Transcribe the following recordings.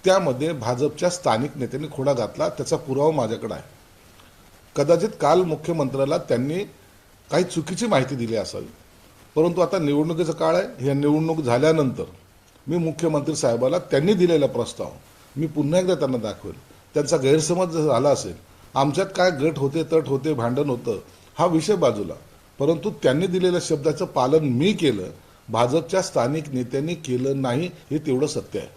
त्यामध्ये भाजपच्या स्थानिक नेत्यांनी खोडा घातला, त्याचा पुरावा माझ्याकडे आहे. कदाचित काल मुख्यमंत्र्याला त्यांनी काही चुकीची माहिती दिली असावी, परंतु आता निवडणुकीचा काळ आहे. ह्या निवडणूक झाल्यानंतर मी मुख्यमंत्री साहेबाला त्यांनी दिलेला प्रस्ताव मी पुन्हा एकदा त्यांना दाखवेल. त्यांचा गैरसमज जर झाला असेल, आमच्यात काय गट होते, तट होते, भांडण होतं, हा विषय बाजूला, परंतु त्यांनी दिलेल्या शब्दाचं पालन मी केलं, भाजपच्या स्थानिक नेत्यांनी केलं नाही, हे तेवढं सत्य आहे.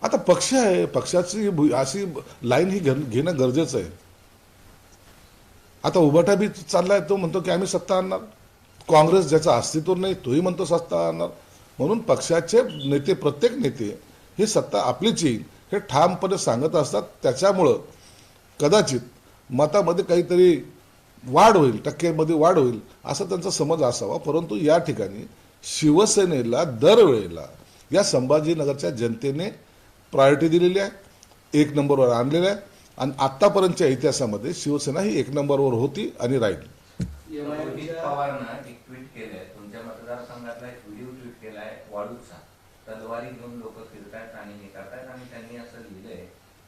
आता पक्ष आहे, पक्षाची अशी लाईन ही घेणं गरजेचं आहे. आता उभाटा बी चाललाय, तो म्हणतो की आम्ही सत्ता आणणार. काँग्रेस ज्याचं अस्तित्व नाही तोही म्हणतो सत्ता आणणार. म्हणून पक्षाचे नेते, प्रत्येक नेते ही सत्ता आपलीच येईल हे ठामपणे सांगत असतात. त्याच्यामुळं कदाचित मतामध्ये काहीतरी वाढ होईल, टक्केमध्ये वाढ होईल असा त्यांचा समज असावा. परंतु या ठिकाणी शिवसेनेला दरवेळेला या संभाजीनगरच्या जनतेने प्रायोरिटी दिलेली आहे, 1 नंबरवर आणलेलं आहे. आणि आतापर्यंतच्या इतिहासामध्ये शिवसेना ही 1 नंबरवर होती आणि राहील. रोहित पवारनं एक ट्विट केलंय, तुमच्या मतदारसंघातला एक व्हिडिओ ट्विट केलाय वाळूचा. तलवारी घेऊन लोक फिरतायत आणि हे करतायत, आणि त्यांनी असं लिहिलंय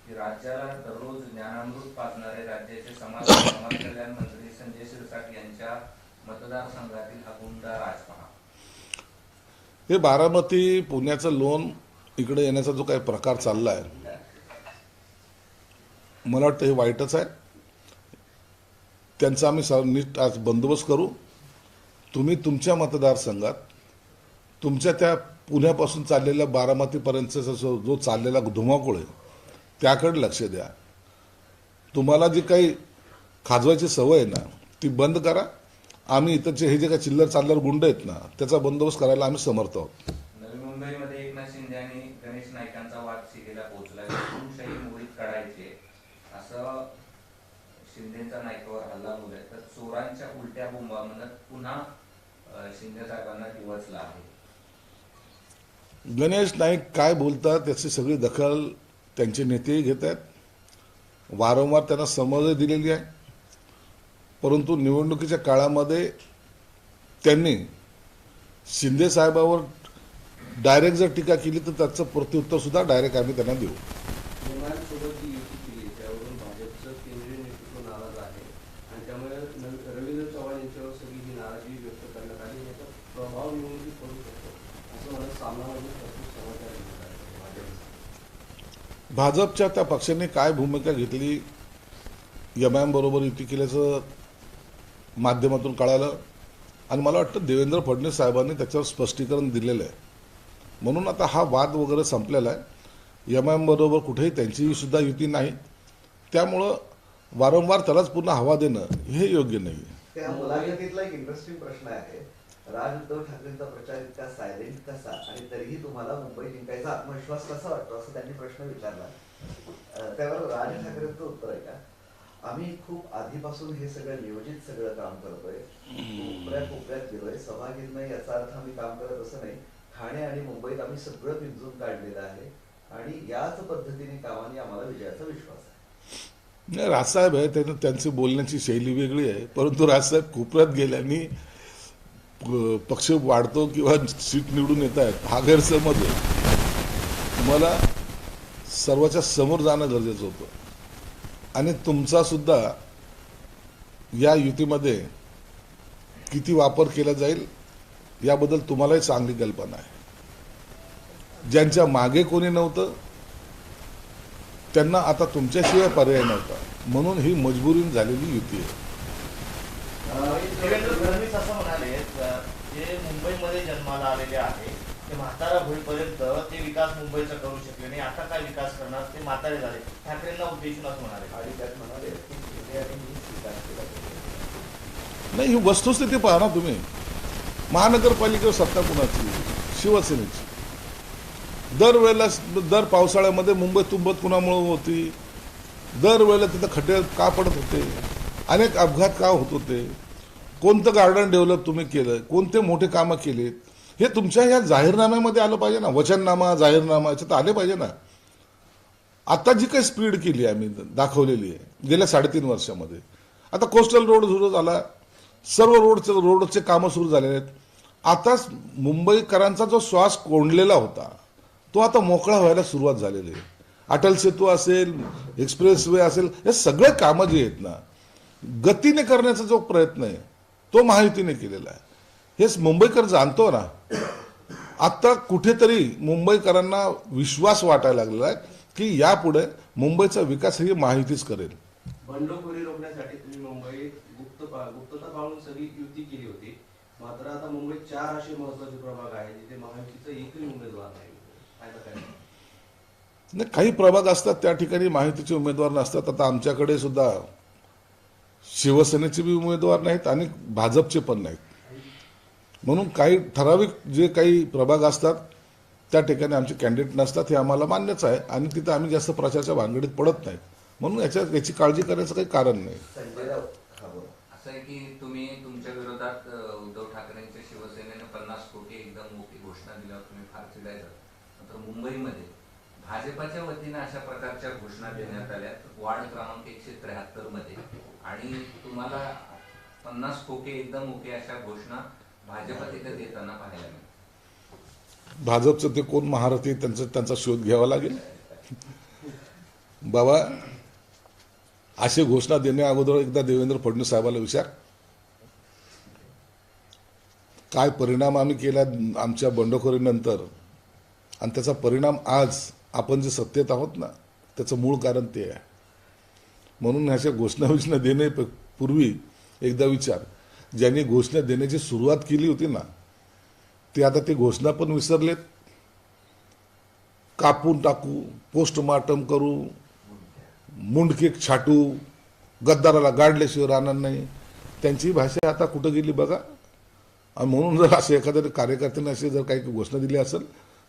की राज्याला दररोज ज्ञानामृत पाजणारे राज्याचे समाज कल्याण मंत्री संजय शिरसाट यांच्या मतदारसंघातील हा गुंडा राज पहा. हे बारामती, पुण्याचं लोन इकडे येण्याचा जो काही प्रकार चालला आहे, मला वाटतं हे वाईटच आहे. त्यांचा आम्ही नीट आज बंदोबस्त करू. तुम्ही तुमच्या मतदारसंघात तुमच्या त्या पुण्यापासून चाललेल्या बारामतीपर्यंतचा जो चाललेला धुमाकूळ आहे त्याकडे लक्ष द्या. तुम्हाला जी काही खाजवायची सवय आहे ना, ती बंद करा. आम्ही इथंचे हे जे काही चिल्लर चालल्यावर गुंड आहेत ना, त्याचा बंदोबस्त करायला आम्ही समर्थ आहोत. नवी मुंबईमध्ये एकनाथ शिंदे आणि गणेश नाईकांचा वाद शिगेला पोहोचला. हुकुमशाही मोडीत काढायचे असं शिंदेचा नाईकावर हल्ला बोलत, तर चोरांच्या उलट्या बोंबा म्हणत पुन्हा शिंदे साहेबांना डिवचला आहे. गणेश नाईक काय बोलतात त्याची सगळी दखल त्यांचे नेतेही घेत आहेत. वारंवार त्यांना समज दिलेली आहे. परंतु निवडणुकीच्या काळामध्ये त्यांनी शिंदे साहेबावर डायरेक्ट जर टीका केली तर त्याचं प्रत्युत्तर सुद्धा डायरेक्ट आम्ही त्यांना देऊ. भाजपच्या त्या पक्षाने काय भूमिका घेतली, एमआयएम बरोबर युती केल्याचं माध्यमातून कळालं. आणि मला वाटतं देवेंद्र फडणवीस साहेबांनी त्याच्यावर स्पष्टीकरण दिलेलं आहे. म्हणून आता हा वाद वगैरे संपलेला आहे. एमआयएम बरोबर कुठेही त्यांची सुद्धा युती नाही. त्यामुळं वारंवार त्यालाच पुन्हा हवा देणं हे योग्य नाही. त्या मुलाखतीतला एक इंटरेस्टिंग प्रश्न आहे, राज उद्धव ठाकरेंचा प्रचार इतका सायलेंट कसा आणि तरीही तुम्हाला मुंबई जिंकायचा आत्मविश्वास कसा वाटतो, असं त्यांनी प्रश्न विचारला. त्यावर राज ठाकरेंचं उत्तर आहे का, आम्ही खूप आधीपासून हे सगळं नियोजित सगळं काम करतोय, कोपऱ्यात गेलोय, सभा घेत नाही याचा अर्थ आम्ही काम करत असं नाही. ठाणे आणि मुंबईत आम्ही सगळं पिंजून काढलेलं आहे आणि याच पद्धतीने कामाने आम्हाला विजयाचा विश्वास आहे. नाही, राजसाहेब आहे, त्यांची बोलण्याची शैली वेगळी आहे. परंतु राजसाहेब कोपऱ्यात गेल्याने पक्ष वाढतो किंवा सीट निवडून येत आहेत हा गैरसमज आहे. मला सर्वांच्या समोर जाणं गरजेचं होतं. आणि तुमचा सुद्धा या युतीमध्ये किती वापर केला जाईल याबद्दल तुम्हालाही चांगली कल्पना आहे. ज्यांच्या मागे कोणी नव्हतं त्यांना आता तुमच्याशिवाय पर्याय नव्हता, म्हणून ही मजबुरीने झालेली युती आहे. देवेंद्र फडणवीस असं म्हणाले, जे मुंबईमध्ये जन्माला आलेले आहे ते म्हातारा होईपर्यंत ते विकास मुंबईचा करू शकले नाही, आता काय विकास करणार, ते म्हातारे झाले. ठाकरेंना उद्देशून असं म्हणाले. आणि त्यात म्हणाले नाही, ही वस्तुस्थिती पहा ना तुम्ही. महानगरपालिकेवर सत्ता कुणाची? शिवसेनेची. दरवेळेला दर पावसाळ्यामध्ये मुंबई तुंबत कुणामुळे होती? दरवेळेला तिथं खड्डे का पडत होते? अनेक अपघात का होत होते? कोणतं गार्डन डेव्हलप तुम्ही केलं? कोणते मोठे कामं केलेत? हे तुमच्या या जाहीरनाम्यामध्ये आलं पाहिजे ना. वचननामा, जाहीरनामा याच्यात आले पाहिजे ना. आता जी काही स्पीड केली आम्ही दाखवलेली आहे गेल्या 3.5 वर्षामध्ये. आता कोस्टल रोड सुरू झाला, सर्व रोडचे कामं सुरू झालेले आहेत. आताच मुंबईकरांचा जो श्वास कोंडलेला होता तो आता मोकळा व्हायला सुरुवात झालेली आहे. अटल सेतू असेल, एक्सप्रेस वे असेल, हे सगळे कामं जी आहेत ना, गतीने करण्याचा जो प्रयत्न आहे तो महायुतीने केलेला आहे. हेच मुंबईकर जाणतो ना. आता कुठेतरी मुंबईकरांना विश्वास वाटायला लागलेला आहे की यापुढे मुंबईचा विकास ही महायुतीच करेल. बंडखोरी रोखण्यासाठी तुम्ही मुंबईत गुप्तता पाळून सगळी युती केली होती. मात्र आता मुंबईत 4 असे महत्वाचे प्रभाग आहेत जिथे महायुतीचा एकही उमेदवार नाही. फायदा काय? नाही, काही प्रभाग असतात त्या ठिकाणी माहितीचे उमेदवार नसतात. आता आमच्याकडे सुद्धा शिवसेनेचे बी उमेदवार नाहीत आणि भाजपचे पण नाहीत. म्हणून काही ठराविक जे काही प्रभाग असतात त्या ठिकाणी आमचे कॅन्डिडेट नसतात, हे आम्हाला मान्यच आहे आणि तिथं आम्ही जास्त प्रचाराच्या भानगडीत पडत नाहीत. म्हणून याची काळजी करायचं काही कारण नाही. संजय राऊत हा बोला. असं आहे की तुम्ही तुमच्या विरोधात उद्धव ठाकरेंच्या शिवसेनेने 50 कोटी एकदम मोठी घोषणा दिल्यावर तुम्ही फार चिडायचं. मात्र मुंबईमध्ये भाजपाच्या वतीने अशा प्रकारच्या घोषणा देण्यात आल्या वार्ड क्रमांक 173 मध्ये, आणि तुम्हाला 50 कोटी एकदम मोठी अशा घोषणा भाजपा तिथे देताना पाहायला मिळते. भाजपचं ते कोण महारथी त्यांचा शोध घ्यावा लागेल. बाबा, अशी घोषणा देण्या अगोदर एकदा देवेंद्र फडणवीस साहेबाला विचार, काय परिणाम आम्ही केला आमच्या बंडखोरीनंतर, आणि त्याचा परिणाम आज आपण जे सत्तेत आहोत ना, त्याचं मूळ कारण ते आहे. म्हणून ह्याच्या घोषणा देणे पूर्वी एकदा विचार. ज्यांनी घोषणा देण्याची सुरुवात केली होती ना, ते आता ते घोषणा पण विसरलेत. कापून टाकू, पोस्टमार्टम करू, मुंडके छाटू, गद्दाराला गाडल्याशिवाय राहणार नाही, त्यांची भाषा आता कुठं गेली बघा. आणि म्हणून जर असे एखाद्या कार्यकर्त्यांनी असे जर काही घोषणा दिली असेल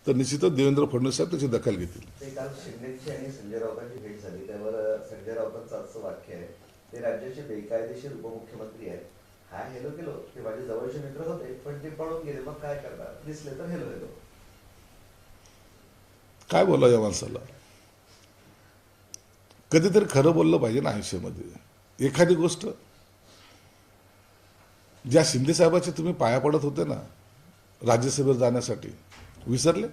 तर निश्चितच देवेंद्र फडणवीस साहेब त्याची दखल घेतील. ते काल शिंदेची आणि संजय राऊतांची भेट झाली, त्यावर संजय राऊतांचं असं वाक्य आहे, ते राज्याचे बेकायदेशीर उपमुख्यमंत्री आहेत. हा हेलो केलो, ते माझे जवळचे मित्र होते पण ते पळून गेले, मग काय करणार, दिसले तर हेलो हेलो. काय बोला या माणसाला. कधीतरी खरं बोललं पाहिजे ना आयुष्यामध्ये. एखादी गोष्ट ज्या शिंदे साहेबाचे तुम्ही पाया पडत होते ना राज्यसभेवर जाण्यासाठी, विसरले?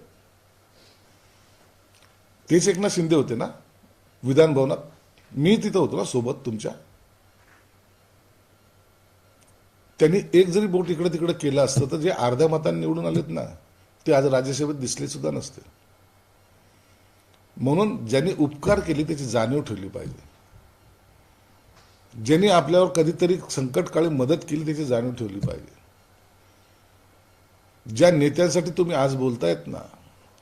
तेच एकनाथ शिंदे होते ना विधान भवनात, मी तिथं होतो ना सोबत तुमच्या. त्यांनी एक जरी बोट इकडे तिकडे केलं असतं तर जे अर्ध्या मतांनी निवडून आलेत ना, ते आज राज्यसभेत दिसले सुद्धा नसते. म्हणून ज्यांनी उपकार केले त्याची जाणीव ठेवली पाहिजे. ज्यांनी आपल्यावर कधीतरी संकटकाळी मदत केली त्याची जाणीव ठेवली पाहिजे. ज्या नेत्यांसाठी तुम्ही आज बोलतायत ना,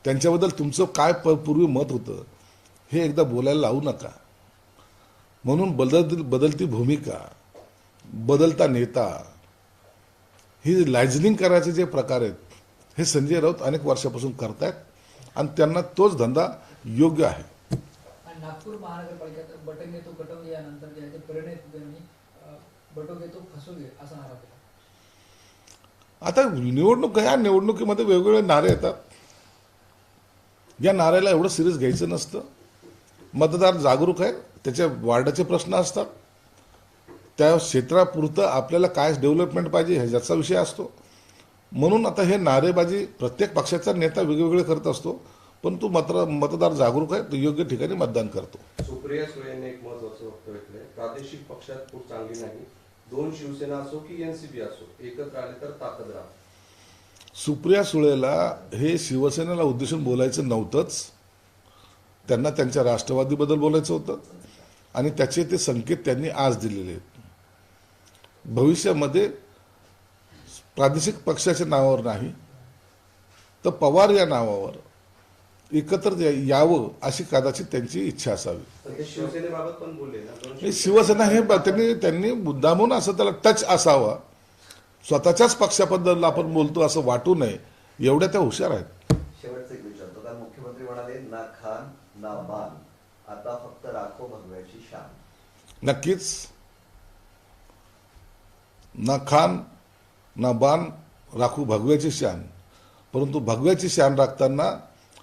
त्यांच्याबद्दल तुमचं काय पूर्वी मत होतं हे एकदा बोलायला लावू नका. म्हणून बदलती भूमिका, बदलता नेता, ही लायझनिंग करायचे जे प्रकार आहेत हे संजय राऊत अनेक वर्षापासून करतायत आणि त्यांना तोच धंदा योग्य आहे. आणि नागपूर महानगरपालिकेत बटंगे तो कटंगे यानंतर जे आहे ते परिणय त्यांनी बटोगे तो फसोगे असा नारा दिला. आता निवडणूक, या निवडणुकीमध्ये वेगवेगळे नारे येतात. या नाऱ्याला एवढं सिरियस घ्यायचं नसतं. मतदार जागरूक आहे, त्याच्या वार्डाचे प्रश्न असतात, त्या क्षेत्रापुरतं आपल्याला काय डेव्हलपमेंट पाहिजे ह्याचा विषय असतो. म्हणून आता हे नारेबाजी प्रत्येक पक्षाचा नेता वेगवेगळे करत असतो, पण तो मतदार जागरूक आहे, तो योग्य ठिकाणी मतदान करतो. सुप्रिया सुळेंनी एक महत्वाचं वक्तव्य केलंय, प्रादेशिक पक्षात खूप चांगली नाही, 2 शिवसेना असो की एनसीपी असो, एकत्र आले तर ताकद राहा. सुप्रिया सुळेला हे शिवसेनेला उद्देशून बोलायचं नव्हतंच. त्यांना त्यांच्या राष्ट्रवादीबद्दल बोलायचं होतं आणि त्याचे ते संकेत त्यांनी आज दिलेले आहेत. भविष्यामध्ये प्रादेशिक पक्षाच्या नावावर नाही तर पवार या नावावर एकत्र यावं अशी कदाचित त्यांची इच्छा असावी. पण ते शिवसेनेबाबत पण बोलले ना, 2 शिवसेना हे त्यांनी मुद्दामून असं त्याला टच असावा, स्वतःच्याच पक्षाबद्दल आपण बोलतो असं वाटू नये, एवढ्या त्या हुशार आहेत. शेवटचं एक विचारतो, काल मुख्यमंत्री म्हणाले ना खान ना मान, आता फक्त राखो भगव्याची शान. नक्कीच ना खान ना बाण राखू भगव्याची शान, परंतु भगव्याची शान राखताना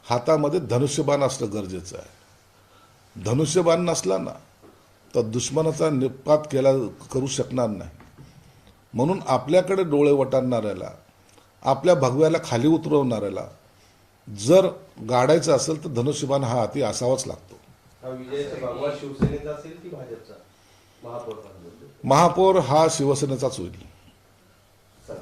हातामध्ये धनुष्यबाण असणं गरजेचं आहे. धनुष्यबाण नसला ना तर दुश्मनाचा निपात करू शकणार नाही. म्हणून आपल्याकडे डोळे वटारणाऱ्याला, आपल्या भगव्याला खाली उतरवणाऱ्याला जर गाडायचं असेल तर धनुष्यबाण हा हाती असावाच लागतो. हा विजयाचा भगवा शिवसेनेचा असेल की भाजपचा महापौर पदाचा? महापौर हा शिवसेनेचाच होईल. सर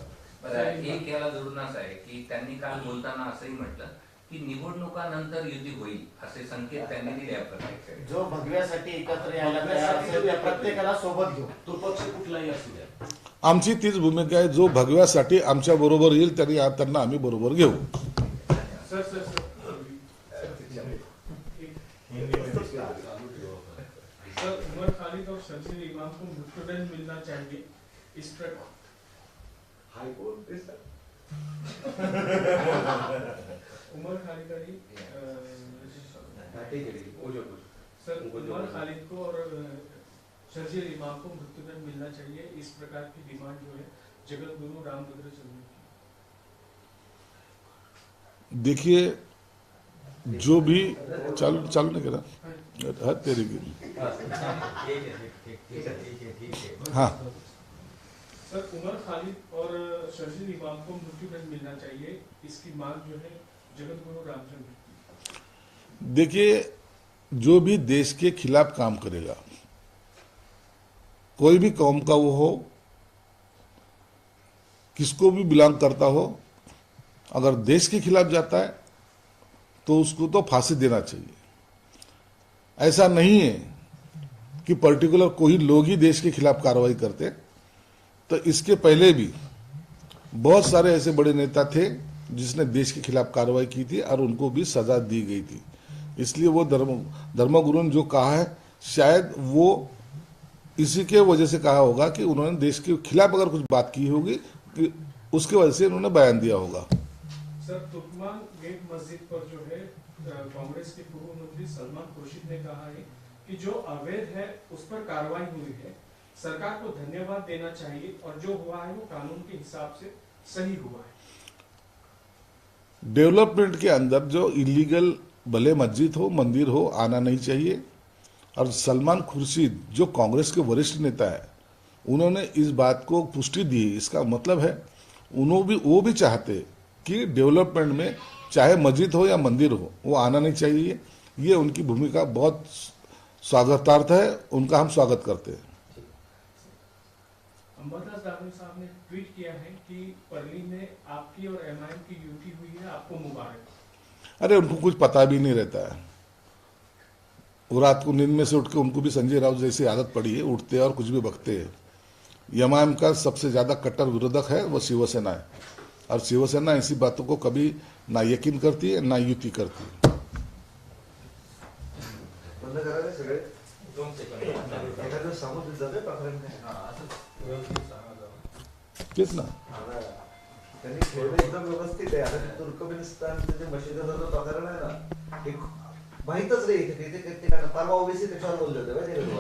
बरं, एक याला जोडून असं आहे की त्यांनी काल बोलताना असंही म्हटलं की निवडणुकानंतर युती होईल असे संकेत त्यांनी दिले आहे प्रत्यक्षात. जो भगव्यासाठी एकत्र यायला तयार असेल त्या प्रत्येकाला सोबत घेऊ. तो पक्ष कुठलाही असू द्या. आमची तीच भूमिका आहे. जो भगव्यासाठी आमच्या बरोबर येईल त्यांना आम्ही बरोबर घेऊ. Sir sir sir sir Umar Khalid और शर्जील इमाम को मृत्युदंड मिलना चाहिए इस प्रकार हायकोर्ट ते सर. उमर खालिद अली हा, ठीक आहे, ठीक आहे. पूजा, पूजा. सर उमर खालिद को और शर्जील इमाम को मृत्युदंड मिलना चाहिए इस प्रकार की डिमांड जो है जगत गुरु रामभद्र चौधरी की. देखिए जो भी चालू नहीं करा हद तेरी की. हाँ सर उमर खालिद और शर्जील इमाम को मृत्युदंड मिलना चाहिए इसकी मांग जो है जगत गुरु रामचंद्र की. देखिए जो भी देश के खिलाफ काम करेगा, कोई भी कौम का वो हो, किसको भी बिलोंग करता हो, अगर देश के खिलाफ जाता है तो उसको तो फांसी देना चाहिए. ऐसा नहीं है कि पर्टिकुलर कोई लोग ही देश के खिलाफ कार्रवाई करते. तो इसके पहले भी बहुत सारे ऐसे बड़े नेता थे जिसने देश के खिलाफ कार्रवाई की थी और उनको भी सजा दी गई थी. इसलिए वो धर्मगुरु ने जो कहा है शायद वो इसी के वजह से कहा होगा कि उन्होंने देश के खिलाफ अगर कुछ बात की होगी कि उसके वजह से उन्होंने बयान दिया होगा. सर तुर्कमान गेट मस्जिद पर जो है कांग्रेस के पूर्व मंत्री सलमान खुर्शीद ने कहा है कि जो अवैध है उस पर कार्रवाई हुई है, सरकार को धन्यवाद देना चाहिए और जो हुआ है वो कानून के हिसाब से सही हुआ है. डेवलपमेंट के अंदर जो इलीगल भले मस्जिद हो मंदिर हो आना नहीं चाहिए. और सलमान खुर्शीद जो कांग्रेस के वरिष्ठ नेता है उन्होंने इस बात को पुष्टि दी. इसका मतलब है वो भी चाहते कि डेवलपमेंट में चाहे मस्जिद हो या मंदिर हो वो आना नहीं चाहिए. ये उनकी भूमिका बहुत स्वागतार्थ है, उनका हम स्वागत करते हैं. अंबादास दानवे साहब ने ट्वीट किया है कि परली में आपकी और एमआईएम की यूटी हुई है, आपको मुबारक. अरे उनको कुछ पता भी नहीं रहता है. वो रात को नींद में से उठ के उनको भी संजय राउत जैसी आदत पड़ी है, उठते हैं और कुछ भी बकते हैं. एमआईएम का सबसे ज्यादा कट्टर विरोधक है वो शिवसेना है और शिवसेना ऐसी बातों को कभी ना यकीन करती है ना युती करती है. बंद करा रे सगळे. एखादं सांगून जाते प्रकरण काय तेच ना. त्यांनी खेळणं एकदम व्यवस्थित आहे. आता तुर्कमेनिस्तानचं जे मशिदीचं जो प्रकरण आहे ना, हे माहीतच नाही. परवा ओबीसी त्याच्यावर बोलले होते माहिती आहे का तुम्हाला?